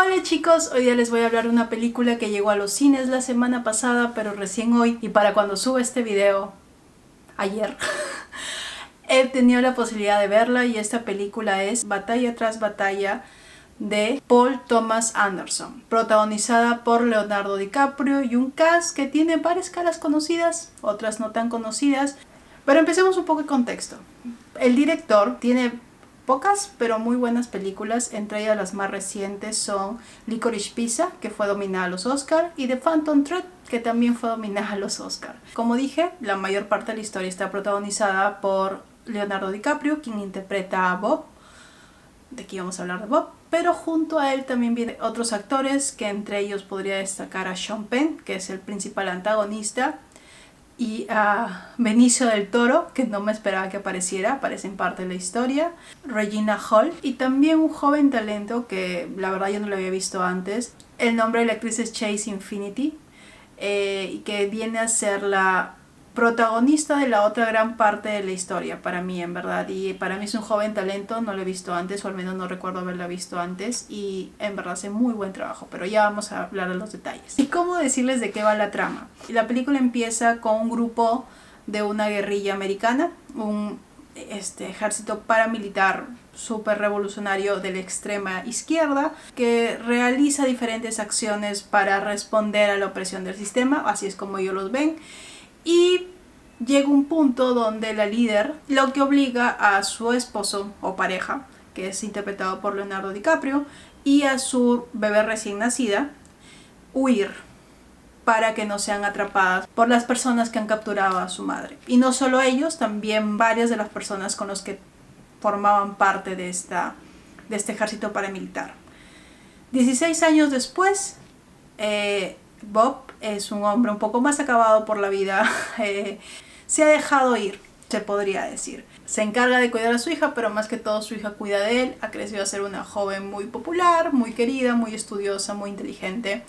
Hola chicos, hoy día les voy a hablar de una película que llegó a los cines la semana pasada, pero recién hoy, y para cuando suba este video, ayer, he tenido la posibilidad de verla, y esta película es Batalla tras Batalla de Paul Thomas Anderson, protagonizada por Leonardo DiCaprio y un cast que tiene varias caras conocidas, otras no tan conocidas. Pero empecemos un poco el contexto. El director tiene pocas pero muy buenas películas, entre ellas las más recientes son Licorice Pizza, que fue nominada a los Oscar, y The Phantom Thread, que también fue nominada a los Oscar. Como dije, la mayor parte de la historia está protagonizada por Leonardo DiCaprio, quien interpreta a Bob. De aquí vamos a hablar de Bob. Pero junto a él también vienen otros actores, que entre ellos podría destacar a Sean Penn, que es el principal antagonista, y a Benicio del Toro, que no me esperaba que apareciera, aparece en parte de la historia, Regina Hall, y también un joven talento que la verdad yo no lo había visto antes. El nombre de la actriz es Chase Infinity, y que viene a ser la protagonista de la otra gran parte de la historia para mí, en verdad. Y para mí es un joven talento, no lo he visto antes, o al menos no recuerdo haberla visto antes, y en verdad hace muy buen trabajo, pero ya vamos a hablar de los detalles. ¿Y cómo decirles de qué va la trama? La película empieza con un grupo de una guerrilla americana, un ejército paramilitar súper revolucionario de la extrema izquierda, que realiza diferentes acciones para responder a la opresión del sistema, así es como ellos los ven. Y llega un punto donde la líder lo que obliga a su esposo o pareja, que es interpretado por Leonardo DiCaprio, y a su bebé recién nacida, huir para que no sean atrapadas por las personas que han capturado a su madre. Y no solo ellos, también varias de las personas con los que formaban parte de este ejército paramilitar. 16 años después, Bob es un hombre un poco más acabado por la vida, se ha dejado ir, se podría decir. Se encarga de cuidar a su hija, pero más que todo su hija cuida de él. Ha crecido a ser una joven muy popular, muy querida, muy estudiosa, muy inteligente.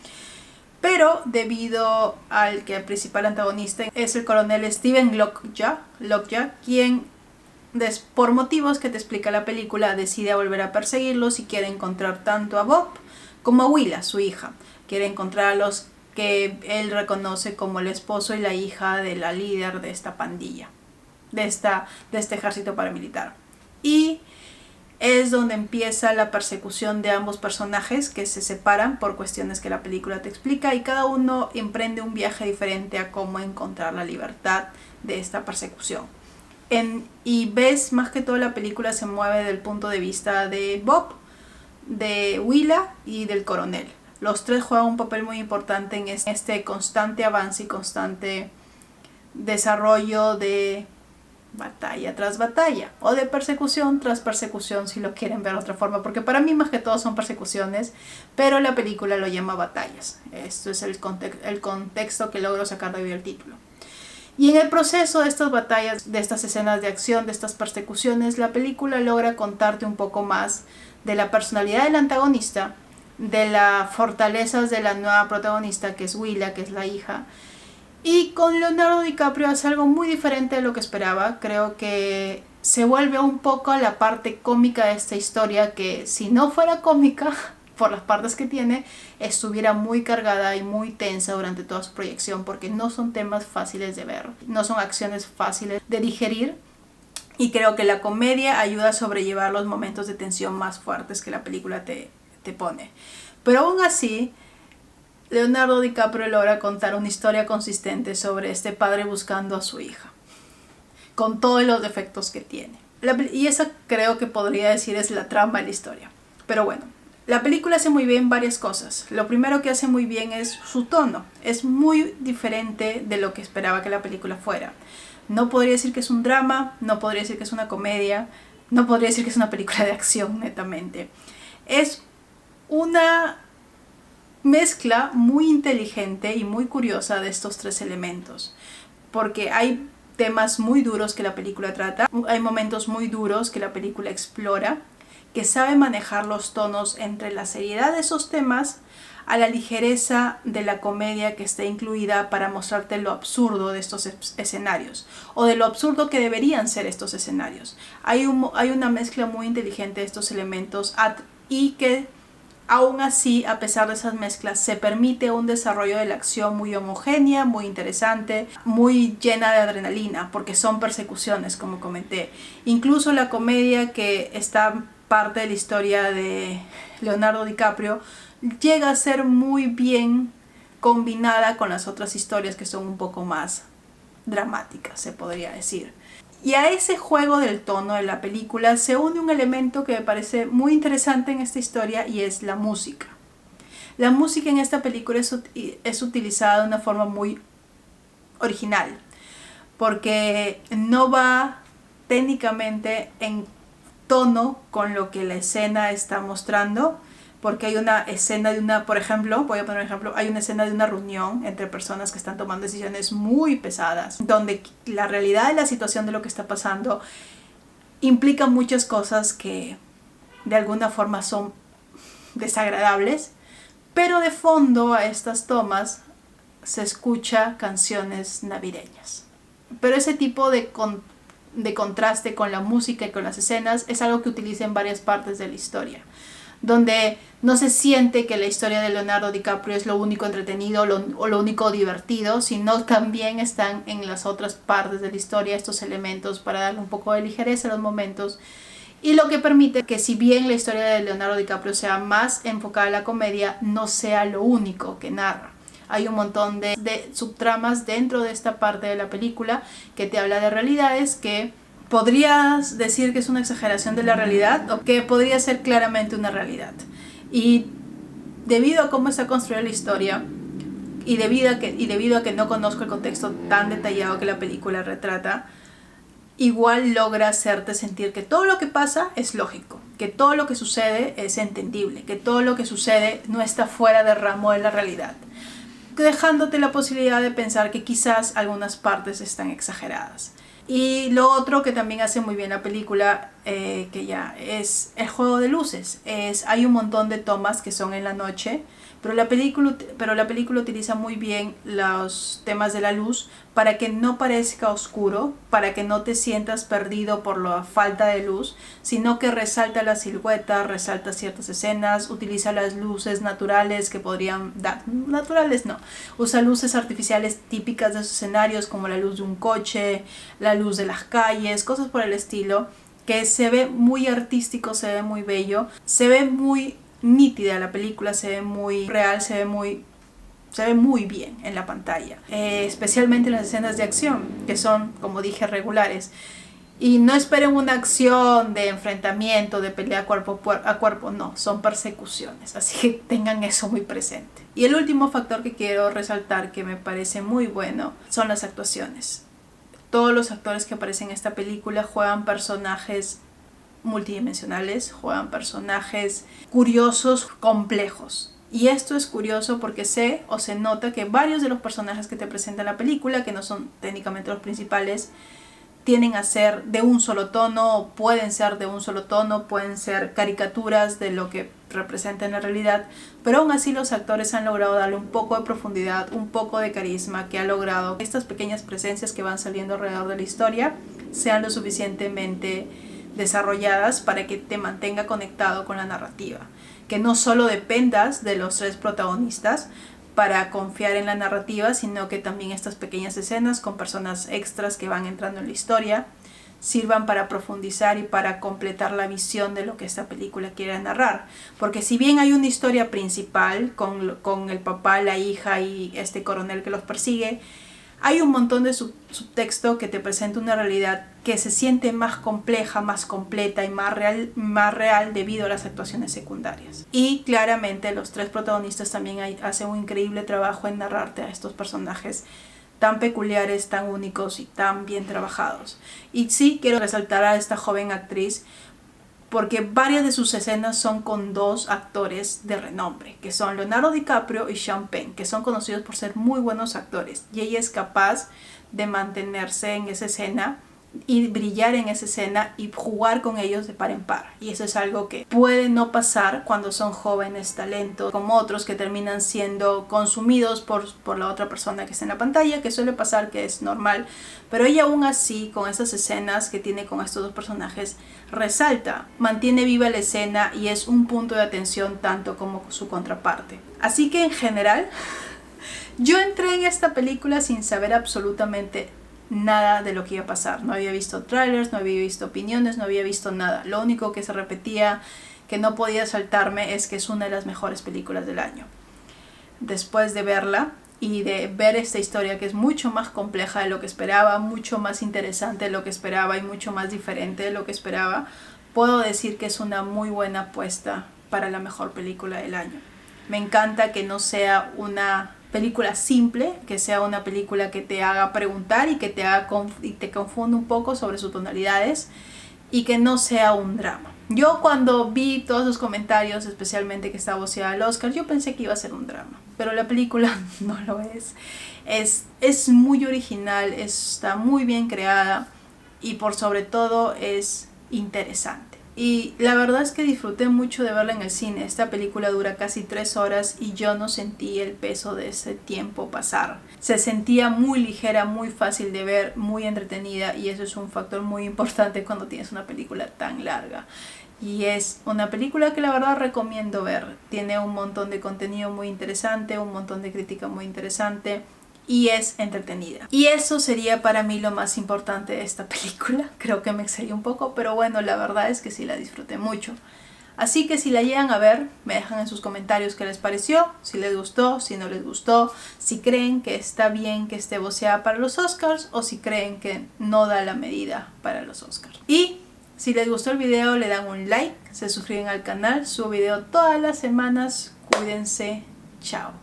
Pero debido al que el principal antagonista es el coronel Steven Lockjaw, quien por motivos que te explica la película decide volver a perseguirlos y quiere encontrar tanto a Bob como a Willa, su hija. Quiere encontrar a los que él reconoce como el esposo y la hija de la líder de esta pandilla, de este ejército paramilitar. Y es donde empieza la persecución de ambos personajes, que se separan por cuestiones que la película te explica, y cada uno emprende un viaje diferente a cómo encontrar la libertad de esta persecución. Y ves, más que todo, la película se mueve del punto de vista de Bob, de Willa y del coronel. Los tres juegan un papel muy importante en este constante avance y constante desarrollo de batalla tras batalla, o de persecución tras persecución, si lo quieren ver de otra forma, porque para mí más que todo son persecuciones, pero la película lo llama batallas. Esto es el contexto que logro sacar de el título. Y en el proceso de estas batallas, de estas escenas de acción, de estas persecuciones, la película logra contarte un poco más de la personalidad del antagonista, de las fortalezas de la nueva protagonista, que es Willa, que es la hija. Y con Leonardo DiCaprio hace algo muy diferente de lo que esperaba. Creo que se vuelve un poco a la parte cómica de esta historia, que si no fuera cómica, por las partes que tiene, estuviera muy cargada y muy tensa durante toda su proyección, porque no son temas fáciles de ver, no son acciones fáciles de digerir. Y creo que la comedia ayuda a sobrellevar los momentos de tensión más fuertes que la película te pone. Pero aún así, Leonardo DiCaprio logra contar una historia consistente sobre este padre buscando a su hija, con todos los defectos que tiene. Y esa creo que podría decir es la trama de la historia. Pero bueno, la película hace muy bien varias cosas. Lo primero que hace muy bien es su tono. Es muy diferente de lo que esperaba que la película fuera. No podría decir que es un drama, no podría decir que es una comedia, no podría decir que es una película de acción netamente. Es una mezcla muy inteligente y muy curiosa de estos tres elementos, porque hay temas muy duros que la película trata, hay momentos muy duros que la película explora, que sabe manejar los tonos entre la seriedad de esos temas a la ligereza de la comedia que está incluida para mostrarte lo absurdo de estos escenarios, o de lo absurdo que deberían ser estos escenarios. Hay una mezcla muy inteligente de estos elementos y que Aún así, a pesar de esas mezclas, se permite un desarrollo de la acción muy homogénea, muy interesante, muy llena de adrenalina, porque son persecuciones, como comenté. Incluso la comedia, que está parte de la historia de Leonardo DiCaprio, llega a ser muy bien combinada con las otras historias que son un poco más dramáticas, se podría decir. Y a ese juego del tono de la película se une un elemento que me parece muy interesante en esta historia, y es la música. La música en esta película es utilizada de una forma muy original, porque no va técnicamente en tono con lo que la escena está mostrando, porque hay una escena de una, por ejemplo, voy a poner un ejemplo, hay una escena de una reunión entre personas que están tomando decisiones muy pesadas, donde la realidad de la situación de lo que está pasando implica muchas cosas que de alguna forma son desagradables, pero de fondo a estas tomas se escucha canciones navideñas. Pero ese tipo de contraste con la música y con las escenas es algo que utiliza en varias partes de la historia, donde no se siente que la historia de Leonardo DiCaprio es lo único entretenido o lo único divertido, sino también están en las otras partes de la historia estos elementos para darle un poco de ligereza a los momentos, y lo que permite que, si bien la historia de Leonardo DiCaprio sea más enfocada a la comedia, no sea lo único que narra. Hay un montón de subtramas dentro de esta parte de la película que te habla de realidades que podrías decir que es una exageración de la realidad, o que podría ser claramente una realidad. Y debido a cómo está construida la historia, y debido a que no conozco el contexto tan detallado que la película retrata, igual logra hacerte sentir que todo lo que pasa es lógico, que todo lo que sucede es entendible, que todo lo que sucede no está fuera del ramo de la realidad, dejándote la posibilidad de pensar que quizás algunas partes están exageradas. Y lo otro que también hace muy bien la película, que ya es el juego de luces. Hay un montón de tomas que son en la noche, pero la película utiliza muy bien los temas de la luz para que no parezca oscuro, para que no te sientas perdido por la falta de luz, sino que resalta la silueta, resalta ciertas escenas, utiliza las luces naturales que podrían dar, naturales no, usa luces artificiales típicas de esos escenarios, como la luz de un coche, la luz de las calles, cosas por el estilo, que se ve muy artístico, se ve muy bello, se ve muy nítida la película, se ve muy real, se ve muy bien en la pantalla, especialmente en las escenas de acción, que son, como dije, regulares. Y no esperen una acción de enfrentamiento, de pelea cuerpo a cuerpo, no, son persecuciones, así que tengan eso muy presente. Y el último factor que quiero resaltar, que me parece muy bueno, son las actuaciones. Todos los actores que aparecen en esta película juegan personajes multidimensionales, juegan personajes curiosos, complejos. Y esto es curioso porque se nota que varios de los personajes que te presenta la película, que no son técnicamente los principales, tienden a ser de un solo tono, pueden ser de un solo tono, pueden ser caricaturas de lo que representa en la realidad, pero aún así los actores han logrado darle un poco de profundidad, un poco de carisma, que ha logrado que estas pequeñas presencias que van saliendo alrededor de la historia sean lo suficientemente desarrolladas para que te mantenga conectado con la narrativa, que no solo dependas de los tres protagonistas para confiar en la narrativa, sino que también estas pequeñas escenas con personas extras que van entrando en la historia sirvan para profundizar y para completar la visión de lo que esta película quiere narrar. Porque si bien hay una historia principal con el papá, la hija y este coronel que los persigue, hay un montón de subtexto que te presenta una realidad que se siente más compleja, más completa y más real debido a las actuaciones secundarias. Y claramente los tres protagonistas también hacen un increíble trabajo en narrarte a estos personajes tan peculiares, tan únicos y tan bien trabajados. Y sí quiero resaltar a esta joven actriz, porque varias de sus escenas son con dos actores de renombre, que son Leonardo DiCaprio y Sean Penn, que son conocidos por ser muy buenos actores, y ella es capaz de mantenerse en esa escena y brillar en esa escena y jugar con ellos de par en par. Y eso es algo que puede no pasar cuando son jóvenes talentos, como otros que terminan siendo consumidos por la otra persona que está en la pantalla, que suele pasar, que es normal. Pero ella aún así, con esas escenas que tiene con estos dos personajes, resalta, mantiene viva la escena y es un punto de atención tanto como su contraparte. Así que en general, yo entré en esta película sin saber absolutamente nada de lo que iba a pasar. No había visto trailers, no había visto opiniones, no había visto nada. Lo único que se repetía, que no podía saltarme, es que es una de las mejores películas del año. Después de verla y de ver esta historia, que es mucho más compleja de lo que esperaba, mucho más interesante de lo que esperaba y mucho más diferente de lo que esperaba, puedo decir que es una muy buena apuesta para la mejor película del año. Me encanta que no sea una película simple, que sea una película que te haga preguntar y que te confunda un poco sobre sus tonalidades, y que no sea un drama. Yo cuando vi todos los comentarios, especialmente que estaba voceada al Oscar, yo pensé que iba a ser un drama, pero la película no lo es. Es muy original, está muy bien creada y por sobre todo es interesante. Y la verdad es que disfruté mucho de verla en el cine. Esta película dura casi 3 horas y yo no sentí el peso de ese tiempo pasar. Se sentía muy ligera, muy fácil de ver, muy entretenida, y eso es un factor muy importante cuando tienes una película tan larga. Y es una película que la verdad recomiendo ver. Tiene un montón de contenido muy interesante, un montón de crítica muy interesante, y es entretenida. Y eso sería para mí lo más importante de esta película. Creo que me excedí un poco, pero bueno, la verdad es que sí la disfruté mucho. Así que si la llegan a ver, me dejan en sus comentarios qué les pareció, si les gustó, si no les gustó, si creen que está bien que esté voceada para los Oscars o si creen que no da la medida para los Oscars. Y si les gustó el video, le dan un like, se suscriben al canal, subo video todas las semanas. Cuídense, chao.